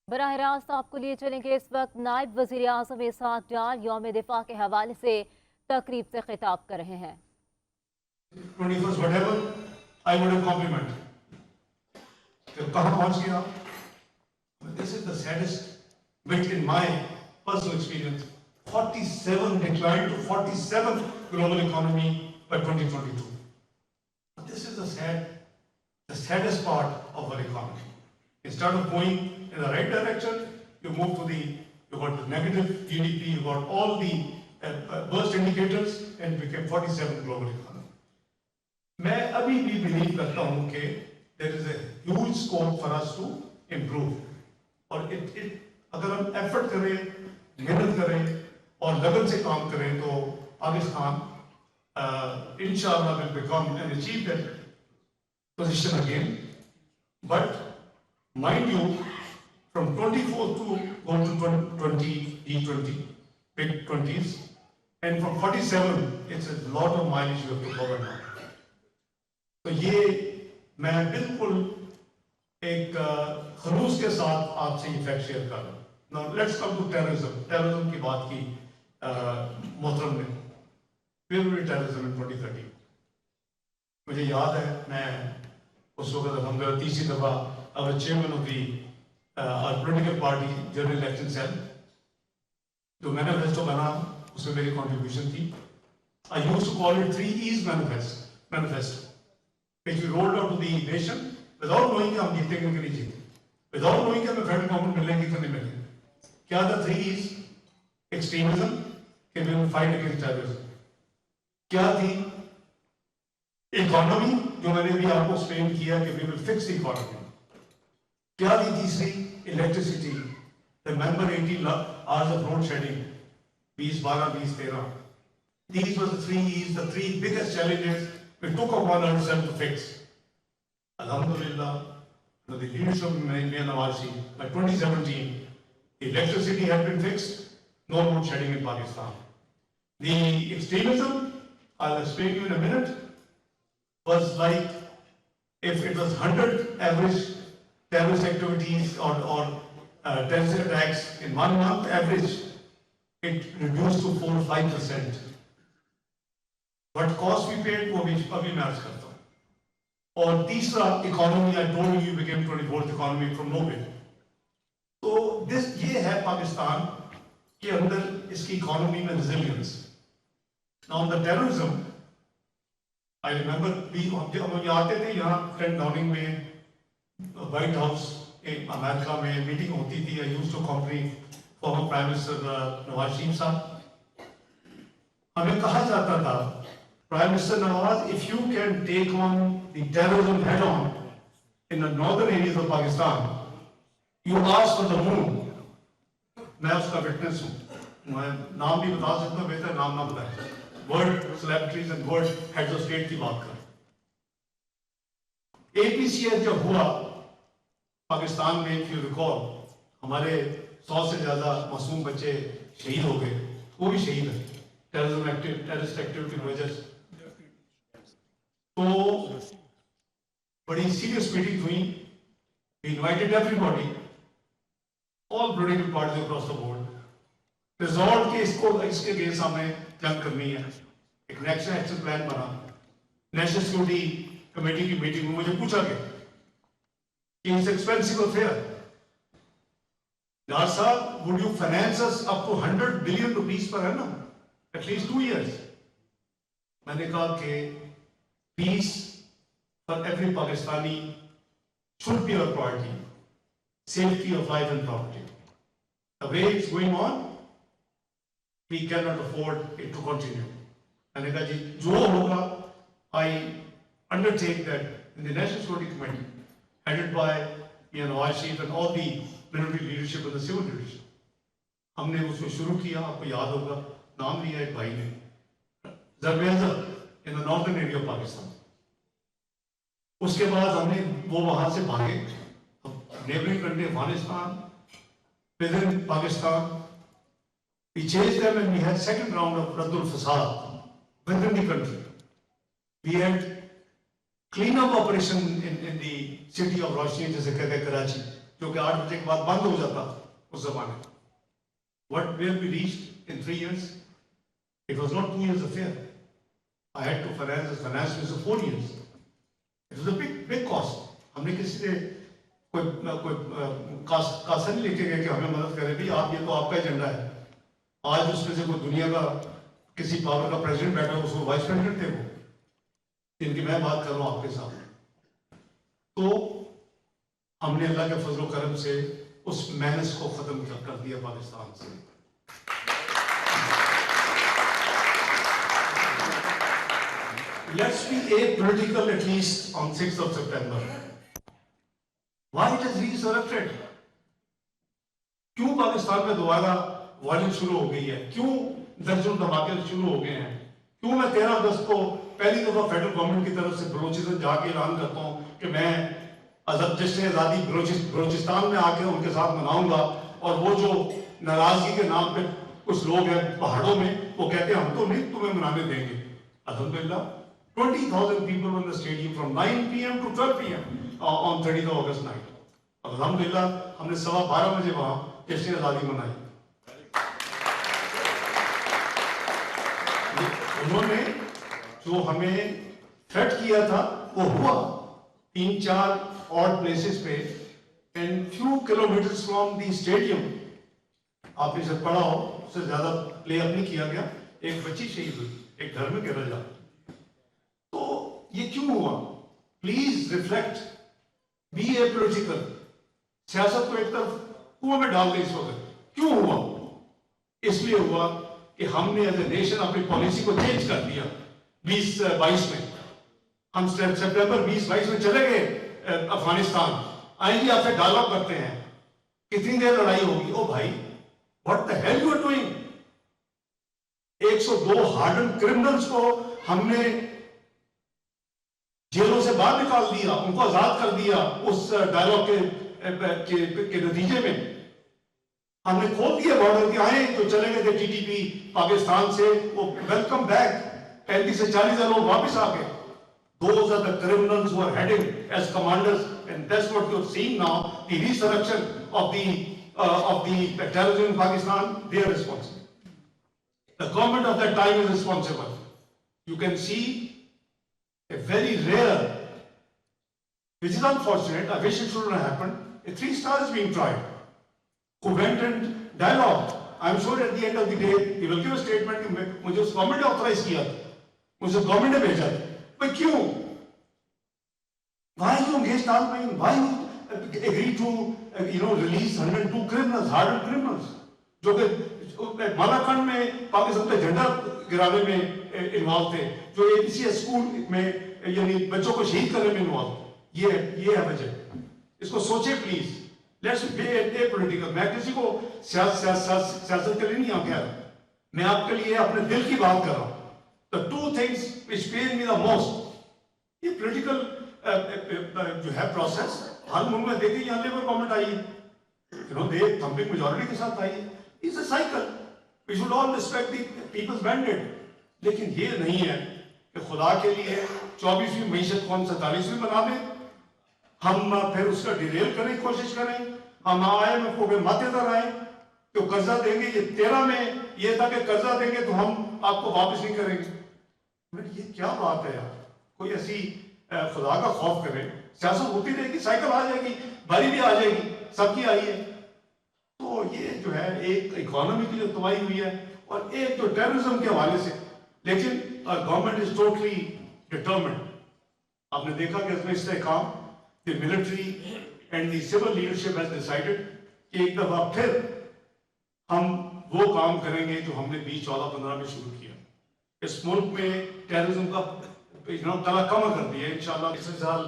बराह रास्त आपको लिए चलेंगे। इस वक्त नायब वज़ीर आज़म इसहाक डार यौम दिफा के हवाले से तकरीब से खिताब कर रहे हैं। 21st whatever I would have complimented. तो कहाँ पहुँच गया? This is the saddest bit in my personal experience. 47 declined to 47 global economy by 2022. This is the saddest part of our economy. Instead of going in the right direction, you got the negative GDP, you got all the burst indicators, and became 47 global economy. मैं अभी भी believe करता हूँ कि there is a huge scope for us to improve. और अगर हम effort करें, मेहनत करें और लगन से काम करें तो पाकिस्तान इंशाअल्लाह will become and achieve that position again. But mind you, from 24 to go to 20, big 20s, and from 47, it's a lot of mileage you have to cover now. तो ये मैं बिल्कुल एक खलूस के साथ आपसे ये फैक्ट शेयर कर रहा हूँ. Now let's come to terrorism की बात की मोहतरम ने. Where were terrorism in 2013? मुझे याद है मैं उस वक्त अल्हम्दुलिल्लाह तीसरी दफा our chairman of our political party general election cell जो मैनिफेस्टो बना उसमें मेरी contribution थी. I used to call it 3 E's manifesto. Which we rolled out to the nation without knowing कि हम जीतेंगे कि नहीं जीते, without knowing कि हमें फेडरल गवर्नमेंट मिलेंगे कि नहीं मिलेंगे. क्या था 3 E's? एक्सट्रीमिज्म, कि we will fight against terrorism. क्या थी? इकोनॉमी, जो मैंने भी आपको एक्सप्लेन किया कि we will fix the economy. क्या थी तीसरी? Electricity. Remember 18 hours of road shedding, 2012, 2013. These were the 3 E's, the 3 biggest challenges we took upon ourselves to fix. Alhamdulillah, under the leadership of Mia Nawaz Sharif, by 2017, the electricity had been fixed, no road shedding in Pakistan. The extremism, I'll explain to you in a minute, was like if it was 100 average terrorist activities or terrorist attacks in 1 month average, it reduced to 4 or 5%. What cost we paid वो अभी मैं अर्ज करता हूँ. और तीसरा economy, I told you became 24th economy from nowhere. तो ये है पाकिस्तान के अंदर इसकी इकोनॉमी में resilience. Now on the terrorism, I remember जब हम आते थे यहाँ 10 Downing में White House अमेरिका में मीटिंग होती थी. I used to accompany former Prime Minister Nawaz Sharif साहब. हमें कहा जाता था Prime Minister Nawaz, if you can take on the terrorism head on in the northern areas of Pakistan, you ask for the moon. मैं उसका witness हूँ. मैं नाम भी बता सकता हूँ, बेहतर नाम ना बताएं. World celebrities and world heads of state की बात करें. APCS जब हुआ पाकिस्तान में, if you recall, हमारे 100 से ज़्यादा मासूम बच्चे शहीद हो गए. वो भी शहीद है terrorist activity की वजह से. तो बड़ी सीरियस मीटिंग हुई. We invited everybody, all political parties across the board. Resolved कि इसके अगेंस्ट हमें जंग करनी है. एक नेशनल एक्शन प्लान बना. नेशनल सिक्योरिटी कमेटी की मीटिंग में मुझे पूछा गया कि इट्स एक्सपेंसिव अफेयर. डार साहब, would you finance us up to 100 billion rupees per annum, at least 2 years? मैंने कहा कि peace for every Pakistani should be our priority. Safety of life and property. The way it's going on, we cannot afford it to continue. मैंने कहा जी जो होगा, I undertake that in the National Security Committee, headed by Mia Nawaz Sharif and all the military leadership and the civil leadership, हमने उसको शुरू किया. आपको याद होगा, नाम लिया एक भाई ने, Zarweza in the northern area of Pakistan. उसके बाद हमने वो वहां से भागे. Neighboring country Afghanistan, within Pakistan, we chased them and we had second round of Raddul Fasad within the country. We had clean-up operation in the city of Roshni, जैसे कहते हैं कराची. जो कि 8 बजे के बाद बंद हो जाता उस जमाने में. What where we reached in 3 years? It was not 2 years affair. I had to finance minister 4 years. It was a big cost. हमने किसी से कोई कासा नहीं लेके गए कि हमें मदद करें. भी आप, ये तो आपका एजेंडा है. आज उसमें से कोई दुनिया का किसी पावर का प्रेसिडेंट बैठा, उसको वाइस प्रेसिडेंट थे वो, जिनकी मैं बात कर रहा हूं आपके साथ. तो हमने अल्लाह के फजल करम से उस मेहनत को खत्म कर दिया पाकिस्तान से. Let's be apolitical at least on 6th of September. Why it has resurrected? क्यों पाकिस्तान में दोबारा वायलेंस शुरू हो गई है? क्यों दर्जन धमाके शुरू हो गए हैं? क्यों मैं 13 अगस्त को पहली दफा फेडरल गवर्नमेंट की तरफ से बलोचिस्तान जाके ऐलान करता हूं कि मैं जश्न आज़ादी बलोचिस्तान में आके उनके साथ मनाऊंगा, और वो जो नाराजगी के नाम पे कुछ लोग हैं पहाड़ों में, वो कहते हैं हम तो नहीं तुम्हें मनाने देंगे. अल्हम्दुलिल्लाह 20,000 people in the stadium from 9 p.m. to 12 p.m. On 30th of August night. अल्हम्दुलिल्लाह हमने 12:15 बजे वहां जश्न आज़ादी मनाई. उन्होंने जो हमें थ्रेट किया था वो हुआ. 3-4 ऑड प्लेसेस पे and few kilometres from the stadium. आपने जब पढ़ा हो, उससे ज्यादा प्ले अप नहीं किया गया. एक बच्ची शहीद हुई, एक घर में गिरा जा. तो ये क्यों हुआ? Please reflect, be apolitical. सियासत को एक तरफ कुआं में डाल दे इस वक्त. क्यों हुआ? इसलिए हुआ कि हमने एज ए नेशन अपनी पॉलिसी को चेंज कर दिया 2022 में. हम सितंबर 2022 में चले गए अफगानिस्तान. आएंगे आपसे डायलॉग करते हैं, कितनी देर लड़ाई होगी? ओ भाई, what the hell you are doing? 102 harden criminals को हमने जेलों से बाहर निकाल दिया, उनको आजाद कर दिया. उस डायलॉग के नतीजे में हमने खोल दिया बॉर्डर के. आए तो चले गए थे टीटीपी पाकिस्तान से, वो वेलकम बैक. 35 से 40 हजार लोग वापस आ गए. Those are the criminals who are heading as commanders, and that's what you're seeing now. The resurrection of the terrorism in Pakistan. They are responsible. The government of that time is responsible. You can see a very rare, which is unfortunate. I wish it shouldn't have happened. A 3-star is being tried, who went and dialogued. I'm sure at the end of the day he will give a statement. मुझे उस government ने authorise किया, मुझे government ने भेजा. But क्यों? Why you engaged army? Why you agreed to release 102 criminals, hardened criminals, जो कि मालाखंड में पाकिस्तान का झंडा गिराने में इन्वॉल्व थे, जो APCS स्कूल में यानी बच्चों को शहीद करने में इन्वॉल्व. ये है वजह. इसको सोचे प्लीज. Let's be apolitical. मैं किसी को सियासत के लिए नहीं कह रहा, मैं आपके लिए अपने दिल की बात कर रहा हूं. The 2 things which pain me the most, ये political जो है process, हर मुल्क में देखिए यहाँ लेबर गवर्नमेंट आई है, they thumping majority के साथ आई है. It's a cycle. We should all respect the people's mandate. लेकिन ये नहीं है कि खुदा के लिए 24वीं मईशत को हम 47वीं बना दें. हम फिर उसका डिरेल करने की कोशिश करें. हम IMF को मद्देनजर आए तो कर्जा देंगे. ये 13 में ये था कि कर्जा देंगे तो हम आपको वापस नहीं करेंगे. ये क्या बात है यार? कोई ऐसी खुदा का खौफ करे. सियासत होती रहेगी, साइकिल आ जाएगी, बारी भी आ जाएगी, सबकी आई है. तो ये जो है एक इकोनॉमी की जो तबाही हुई है और एक जो टेररिज्म के हवाले से. लेकिन गवर्नमेंट इज टोटली डिटर्मिन्ड. आपने देखा कि इसमें इस्तेहकाम the military and the civil leadership has decided कि एक दफा फिर हम वो काम करेंगे जो हमने 2014-15 में शुरू किया. इस मुल्क में टेररिज्म का तला कम कर दिया. इंशाल्लाह पिछले साल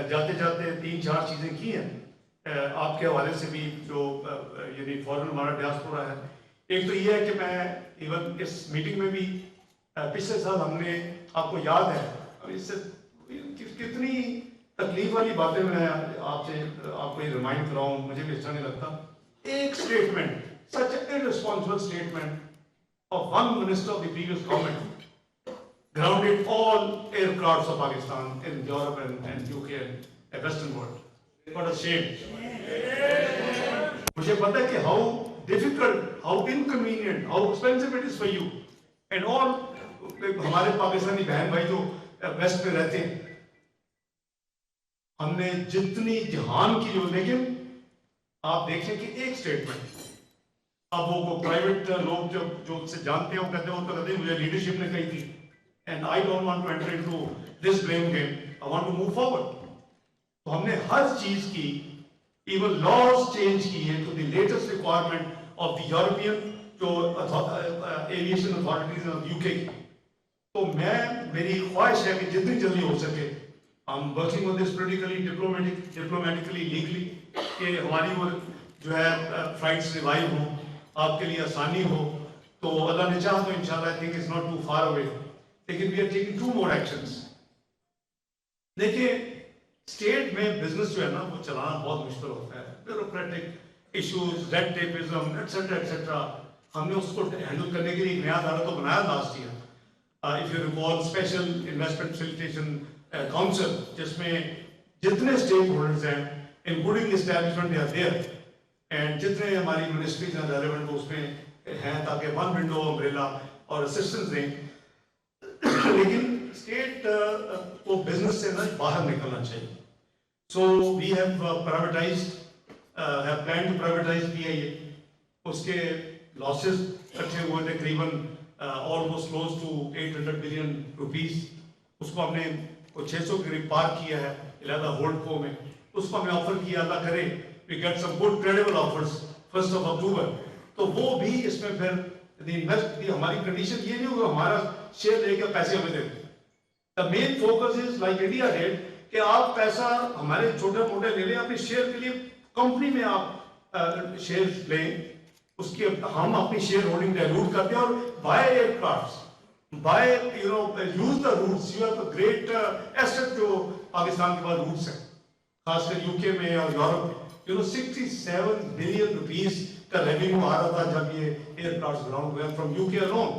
जाते जाते 3-4 चीजें की हैं आपके हवाले से भी, जो यानी फॉरेन हमारा डियास्पोरा है. एक तो ये है कि मैं इवन इस मीटिंग में भी पिछले साल हमने, आपको याद है, इससे कितनी तकलीफ वाली बातें मैं आपको ये रिमाइंड कराऊं, मुझे भी अच्छा नहीं लगता. एक statement, such an irresponsible statement of one minister of the previous government grounded all aircrafts of Pakistan in Europe and UK and the Western world. What a shame. मुझे पता है कि how difficult, how inconvenient, how expensive it is for you and all हमारे पाकिस्तानी बहन भाई जो waste में रहते हैं, हमने जितनी जहान की जो, लेकिन आप देखें कि एक स्टेटमेंट, अब वो प्राइवेट लोग जो से जानते हैं वो कहते हैं, वो तो कहते हैं मुझे लीडरशिप ने कही थी, and I don't want to enter into this blame game, I want to move forward. तो हमने हर चीज की, इवन लॉज चेंज की है to the latest requirement of the European जो एविएशन अथॉरिटीज ऑफ यूके की। तो मेरी ख्वाहिश है कि जितनी जल्दी हो सके हम working on this politically, diplomatically, legally, कि हमारी वो जो है फ्लाइट्स रिवाइव हो, आपके लिए आसानी हो। तो अल्लाह ने चाहा तो इंशाल्लाह, I think it's not too far away, लेकिन we are taking 2 more actions. देखिए, स्टेट में बिजनेस जो है ना वो चलाना बहुत मुश्किल होता है, bureaucratic issues, red tapeism etcetera etcetera. हमने उसको हैंडल करने के लिए एक नया अदालत तो बनाया last year, if you recall, special investment facilitation council, जिसमें जितने स्टेक होल्डर्स हैं including establishment they are there, and जितने हमारी मिनिस्ट्रीज हैं रेलेवेंट वो उसमें हैं, ताकि 1 विंडो अम्ब्रेला और असिस्टेंस दें। लेकिन स्टेट को बिजनेस से ना बाहर निकलना चाहिए। So we have privatised, have plan to privatise PIA। उसके लॉसेस इकट्ठे हुए थे करीबन almost close to 800 billion rupees. उसको हमने 600 के करीब पार किया है इलाका होल्ड को में। उसको हमने ऑफर किया, अल्लाह करे we get some good credible offers 1 October. तो वो भी इसमें फिर इन्वेस्ट, हमारी कंडीशन ये नहीं होगा हमारा शेयर लेकर पैसे हमें दे। The main focus is like India dead, कि आप पैसा हमारे छोटे मोटे ले लें, अपने शेयर के लिए कंपनी में आप शेयर लें, उसकी हम अपनी शेयर होल्डिंग डाइल्यूट करते हैं और buy aircrafts, buy use the routes. You have a great asset जो पाकिस्तान के पास रूट्स हैं, खासकर यूके में और यूरोप में। 67 बिलियन रुपीस का रेवेन्यू आ रहा था जब ये एयरक्राफ्ट्स ग्राउंड हुए फ्रॉम यूके अलोन।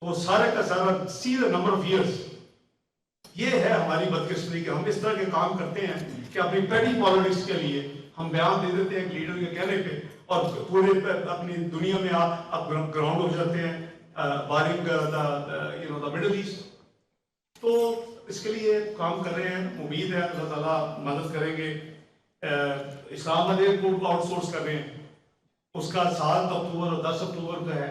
वो सारे का सारा see the number of years. ये है हमारी बदकिस्मती कि हम इस तरह के काम करते हैं कि अपनी पेटी पॉलिटिक्स के लिए हम बयान दे देते हैं एक लीडर के कहने पे, और पूरे अपनी दुनिया में आप ग्राउंड हो जाते हैं, बारिंग द मिडिल ईस्ट। तो इसके लिए काम कर रहे हैं, उम्मीद है अल्लाह ताला मदद करेंगे। इस्लामाबाद को आउटसोर्स कर रहे हैं, उसका 7 अक्टूबर और 10 अक्टूबर का है।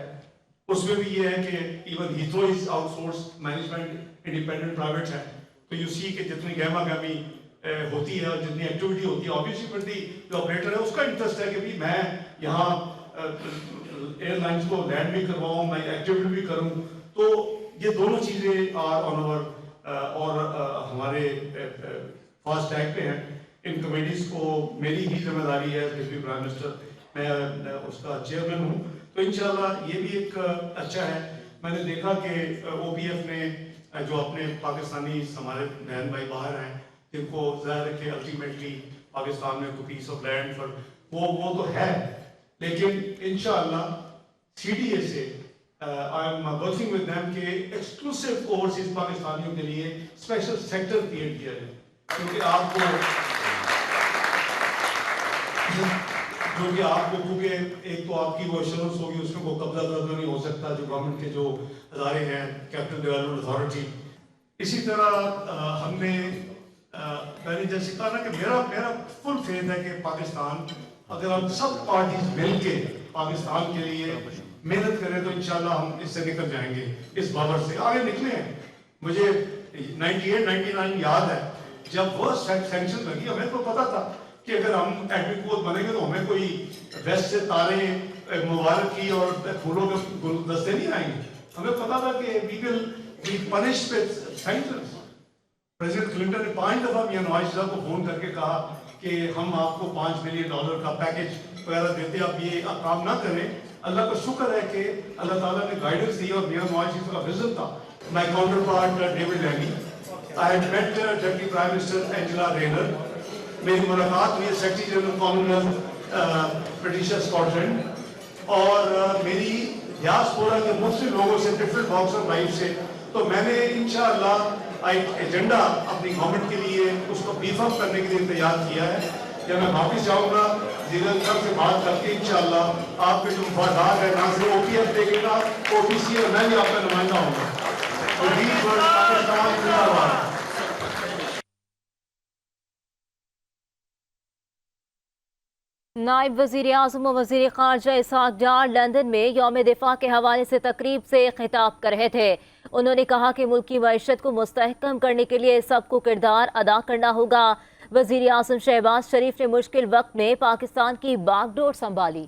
उसमें भी ये है कि even Heathrow is outsource management independent private है। तो यू सी कि जितनी गहमा गहमी होती है और जितनी एक्टिविटी होती है, ऑब्वियसली जो ऑपरेटर है उसका इंटरेस्ट है कि भी मैं यहाँ एयरलाइंस को लैंड भी करवाऊँ, मैं एक्टिविटी भी करूँ। तो ये दोनों चीज़ें आर ऑन आवर और हमारे फास्ट ट्रैक पे हैं। इन कमेटीज को मेरी ही जिम्मेदारी है, डिप्टी प्राइम मिनिस्टर, मैं उसका चेयरमैन हूँ। तो इंशाल्लाह ये भी एक अच्छा है। मैंने देखा कि OPF ने जो अपने पाकिस्तानी हमारे बहन भाई बाहर हैं, जिनको ज़ाहिर है कि अल्टीमेटली पाकिस्तान में को पीस ऑफ लैंड फॉर वो तो है, लेकिन इंशाल्लाह CDA से I am working with them कि एक्सक्लूसिव ओवरसीज पाकिस्तानियों के लिए स्पेशल सेक्टर क्रिएट किया जाए, क्योंकि एक तो आपकी वो एश्योरेंस होगी, उसमें कोई कब्जा नहीं हो सकता, जो गवर्नमेंट के जो अदारे हैं, कैपिटल डेवलपमेंट अथॉरिटी। इसी तरह हमने मैंने जैसे कहा ना कि मेरा फुल फेथ है कि पाकिस्तान, अगर हम सब पार्टीज मिलके पाकिस्तान के लिए मेहनत करें तो इंशाल्लाह हम इससे निकल जाएंगे, इस बाबर से आगे निकले हैं। मुझे 98-99 याद है जब वो सैंक्शन लगी, हमें तो पता था कि अगर हम एटमिक पोस्ट बनेंगे तो हमें कोई वेस्ट से तारे मुबारक की और फूलों के गुलदस्ते नहीं आएंगे। हमें पता था कि we will be punished with sanctions. President Clinton ने 5 दफा मियां नवाज शरीफ को फोन करके कहा कि हम आपको $5 मिलियन का पैकेज वगैरह देते, आप ये काम ना करें। अल्लाह का शुक्र है कि अल्लाह ताला ने गाइडेंस दी और मियां नवाज शरीफ का विजन था। My counter part David Lammy, I had met deputy prime minister Angela Rayner, मेरी मुलाकात हुई secretary general Commonwealth British Scotland और मेरी डियास्पोरा के मुख्तलिफ लोगों से, डिफरेंट वॉक्स ऑफ लाइफ से। तो मैंने इंशाअल्लाह एक एजेंडा अपनी गवर्नमेंट के लिए उसको बीफ अप करने के लिए तैयार किया है کہ میں واپس جاؤں گا وزیر اعظم سے بات کر کے انشاءاللہ آپ کے جو مفادات ہے نہ صرف او پی ایف دیکھے گا OPC اور میں بھی آپ کا نمائندہ ہوں گا. پاکستان زندہ باد. نائب وزیر اعظم و وزیر خارجہ اسحاق ڈار لندن میں یوم دفاع کے حوالے سے تقریب سے خطاب کر رہے تھے. انہوں نے کہا کہ ملک کی معیشت کو مستحکم کرنے کے لیے سب کو کردار ادا کرنا ہوگا. وزیر اعظم شہباز شریف نے مشکل وقت میں پاکستان کی باغ ڈور سنبھالی.